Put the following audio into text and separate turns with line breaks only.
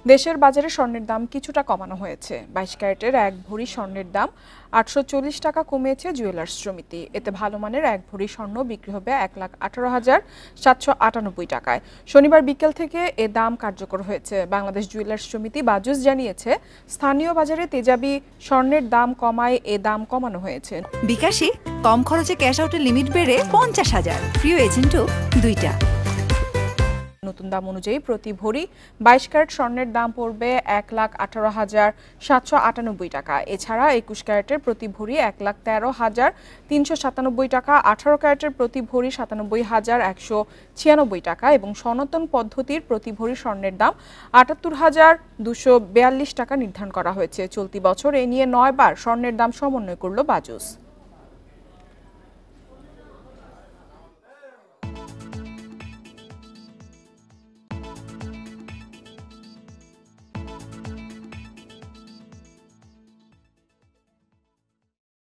দেশের বাজারে স্বর্ণের দাম কিছুটা কমানো হয়েছে। 22 ক্যারেটের 1 ভরি স্বর্ণের দাম 840 টাকা কমিয়েছে জুয়েলার্স সমিতি। এতে ভালো মানের 1 ভরি স্বর্ণ বিক্রি হবে 1,18,798 টাকায়। শনিবার বিকেল থেকে এ দাম কার্যকর হয়েছে। বাংলাদেশ জুয়েলার্স সমিতি বাজুস জানিয়েছে, স্থানীয় বাজারে তেজাবি স্বর্ণের দাম কমায় এ দাম কমানো হয়েছে।
বিকাশে কম খরচে ক্যাশ আউটের লিমিট বেড়ে 50,000, প্রিয় এজেন্টও 2টা।
নতুন দাম অনুযায়ী প্রতি ভরি 22 ক্যারেট স্বর্ণের দাম পড়বে 1,18,798 টাকা। এছাড়া 21 ক্যারেটের প্রতি ভরি 1,13,397 টাকা, 18 ক্যারেটের প্রতি ভরি 97,196 টাকা এবং সনাতন পদ্ধতির প্রতি ভরি স্বর্ণের দাম 78,242 টাকা নির্ধারণ করা হয়েছে। চলতি বছর এ নিয়ে 9 বার স্বর্ণের দাম সমন্বয় করল বাজুস।